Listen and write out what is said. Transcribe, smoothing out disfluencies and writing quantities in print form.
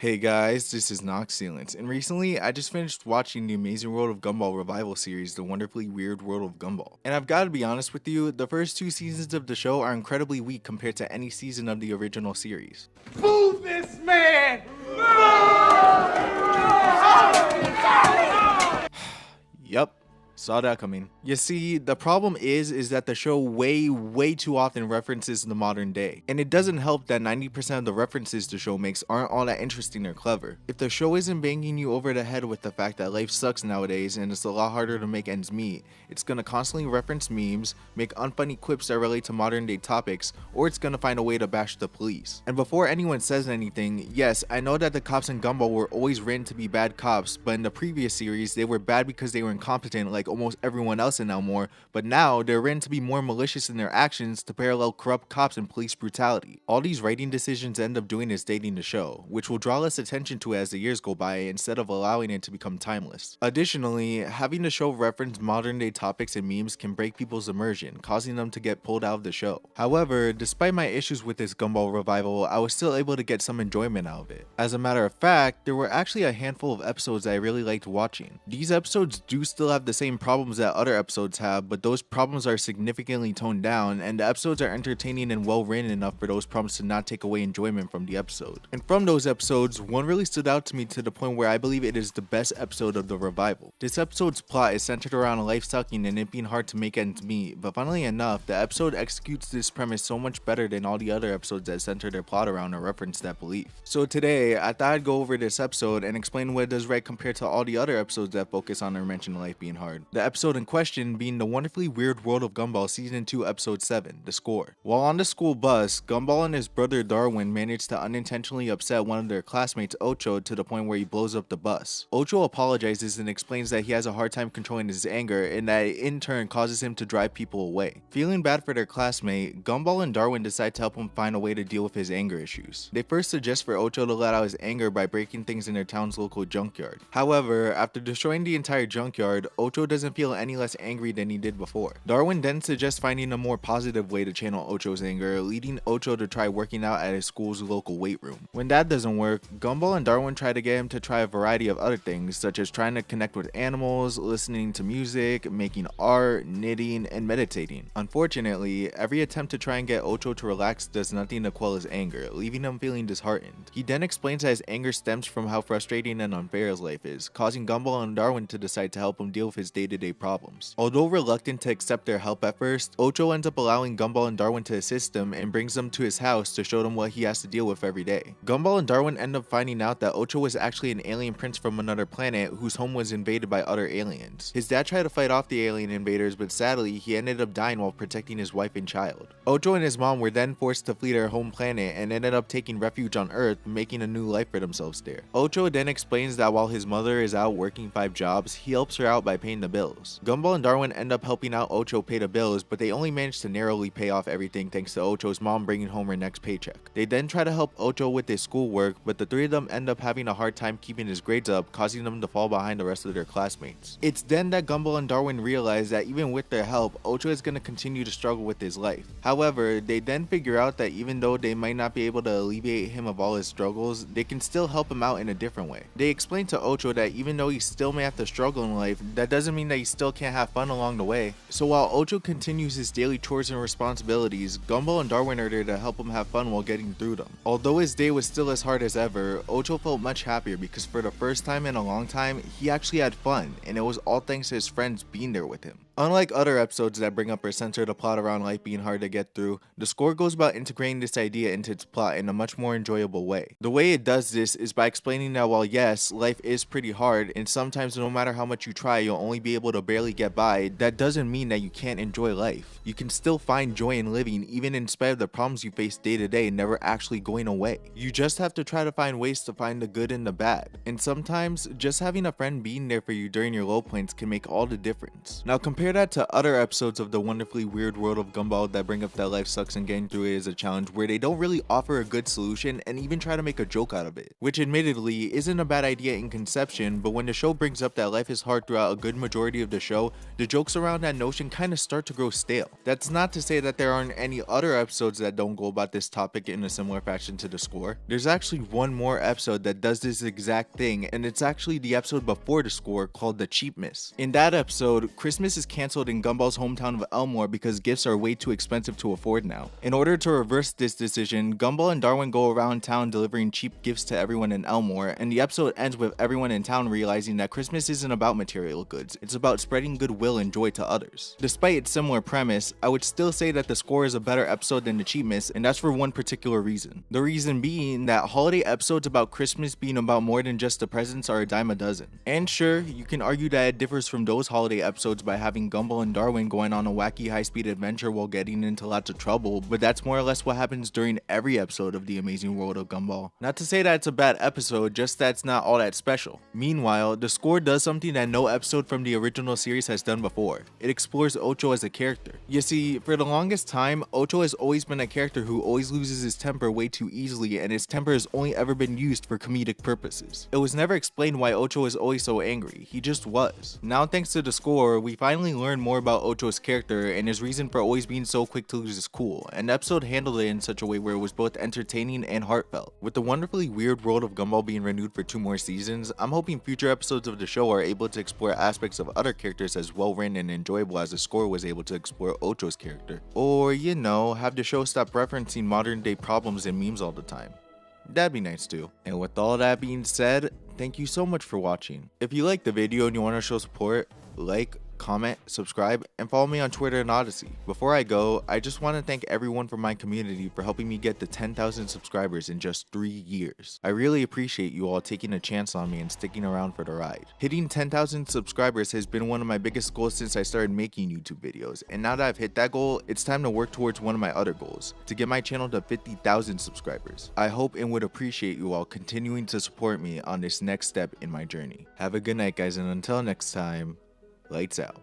Hey guys, this is Noxsealance, and recently I just finished watching the Amazing World of Gumball revival series, The Wonderfully Weird World of Gumball. And I've got to be honest with you, the first two seasons of the show are incredibly weak compared to any season of the original series. Move this man! Yup. Saw that coming. You see, the problem is that the show way too often references the modern day. And it doesn't help that 90% of the references the show makes aren't all that interesting or clever. If the show isn't banging you over the head with the fact that life sucks nowadays and it's a lot harder to make ends meet, it's gonna constantly reference memes, make unfunny quips that relate to modern day topics, or it's gonna find a way to bash the police. And before anyone says anything, yes, I know that the cops in Gumball were always written to be bad cops, but in the previous series, they were bad because they were incompetent like almost everyone else in Elmore, but now they're written to be more malicious in their actions to parallel corrupt cops and police brutality. All these writing decisions end up doing is dating the show, which will draw less attention to it as the years go by instead of allowing it to become timeless. Additionally, having the show reference modern day topics and memes can break people's immersion, causing them to get pulled out of the show. However, despite my issues with this Gumball revival, I was still able to get some enjoyment out of it. As a matter of fact, there were actually a handful of episodes that I really liked watching. These episodes do still have the same problems that other episodes have, but those problems are significantly toned down, and the episodes are entertaining and well written enough for those problems to not take away enjoyment from the episode. And from those episodes, one really stood out to me to the point where I believe it is the best episode of the revival. This episode's plot is centered around life sucking and it being hard to make ends meet, but funnily enough, the episode executes this premise so much better than all the other episodes that center their plot around or reference that belief. So today, I thought I'd go over this episode and explain what it does right compared to all the other episodes that focus on or mention life being hard. The episode in question being The Wonderfully Weird World of Gumball Season 2 Episode 7, The Score. While on the school bus, Gumball and his brother Darwin manage to unintentionally upset one of their classmates, Ocho, to the point where he blows up the bus. Ocho apologizes and explains that he has a hard time controlling his anger and that it in turn causes him to drive people away. Feeling bad for their classmate, Gumball and Darwin decide to help him find a way to deal with his anger issues. They first suggest for Ocho to let out his anger by breaking things in their town's local junkyard. However, after destroying the entire junkyard, Ocho doesn't feel any less angry than he did before. Darwin then suggests finding a more positive way to channel Ocho's anger, leading Ocho to try working out at his school's local weight room. When that doesn't work, Gumball and Darwin try to get him to try a variety of other things, such as trying to connect with animals, listening to music, making art, knitting, and meditating. Unfortunately, every attempt to try and get Ocho to relax does nothing to quell his anger, leaving him feeling disheartened. He then explains that his anger stems from how frustrating and unfair his life is, causing Gumball and Darwin to decide to help him deal with his day-to-day problems. Although reluctant to accept their help at first, Ocho ends up allowing Gumball and Darwin to assist him and brings them to his house to show them what he has to deal with every day. Gumball and Darwin end up finding out that Ocho was actually an alien prince from another planet whose home was invaded by other aliens. His dad tried to fight off the alien invaders, but sadly, he ended up dying while protecting his wife and child. Ocho and his mom were then forced to flee their home planet and ended up taking refuge on Earth, making a new life for themselves there. Ocho then explains that while his mother is out working 5 jobs, he helps her out by paying the bills. Gumball and Darwin end up helping out Ocho pay the bills, but they only manage to narrowly pay off everything thanks to Ocho's mom bringing home her next paycheck. They then try to help Ocho with his schoolwork, but the three of them end up having a hard time keeping his grades up, causing them to fall behind the rest of their classmates. It's then that Gumball and Darwin realize that even with their help, Ocho is going to continue to struggle with his life. However, they then figure out that even though they might not be able to alleviate him of all his struggles, they can still help him out in a different way. They explain to Ocho that even though he still may have to struggle in life, that doesn't mean that he still can't have fun along the way. So while Ocho continues his daily chores and responsibilities, Gumball and Darwin are there to help him have fun while getting through them. Although his day was still as hard as ever, Ocho felt much happier because for the first time in a long time, he actually had fun, and it was all thanks to his friends being there with him. Unlike other episodes that bring up or center the plot around life being hard to get through, the score goes about integrating this idea into its plot in a much more enjoyable way. The way it does this is by explaining that while yes, life is pretty hard, and sometimes no matter how much you try, you'll only be able to barely get by, that doesn't mean that you can't enjoy life. You can still find joy in living even in spite of the problems you face day to day never actually going away. You just have to try to find ways to find the good and the bad. And sometimes, just having a friend being there for you during your low points can make all the difference. Now compare Compare that to other episodes of the wonderfully weird world of Gumball that bring up that life sucks and getting through it is a challenge, where they don't really offer a good solution and even try to make a joke out of it, which admittedly isn't a bad idea in conception, but when the show brings up that life is hard throughout a good majority of the show, the jokes around that notion kind of start to grow stale. That's not to say that there aren't any other episodes that don't go about this topic in a similar fashion to The Score. There's actually one more episode that does this exact thing, and it's actually the episode before The Score, called The Cheap Miss. In that episode, Christmas is cancelled in Gumball's hometown of Elmore because gifts are way too expensive to afford now. In order to reverse this decision, Gumball and Darwin go around town delivering cheap gifts to everyone in Elmore, and the episode ends with everyone in town realizing that Christmas isn't about material goods, it's about spreading goodwill and joy to others. Despite its similar premise, I would still say that The Score is a better episode than The Cheap Miss, and that's for one particular reason. The reason being that holiday episodes about Christmas being about more than just the presents are a dime a dozen. And sure, you can argue that it differs from those holiday episodes by having Gumball and Darwin going on a wacky high-speed adventure while getting into lots of trouble, but that's more or less what happens during every episode of The Amazing World of Gumball. Not to say that it's a bad episode, just that it's not all that special. Meanwhile, The Score does something that no episode from the original series has done before. It explores Ocho as a character. You see, for the longest time, Ocho has always been a character who always loses his temper way too easily, and his temper has only ever been used for comedic purposes. It was never explained why Ocho is always so angry, he just was. Now thanks to The Score, we finally learn more about Ocho's character and his reason for always being so quick to lose his cool, and the episode handled it in such a way where it was both entertaining and heartfelt. With the wonderfully weird world of Gumball being renewed for 2 more seasons, I'm hoping future episodes of the show are able to explore aspects of other characters as well written and enjoyable as The Score was able to explore Ocho's character. Or, you know, have the show stop referencing modern day problems and memes all the time. That'd be nice too. And with all that being said, thank you so much for watching. If you liked the video and you want to show support, like, comment, subscribe, and follow me on Twitter and Odyssey. Before I go, I just want to thank everyone from my community for helping me get to 10,000 subscribers in just 3 years. I really appreciate you all taking a chance on me and sticking around for the ride. Hitting 10,000 subscribers has been one of my biggest goals since I started making YouTube videos, and now that I've hit that goal, it's time to work towards one of my other goals, to get my channel to 50,000 subscribers. I hope and would appreciate you all continuing to support me on this next step in my journey. Have a good night, guys, and until next time, lights out.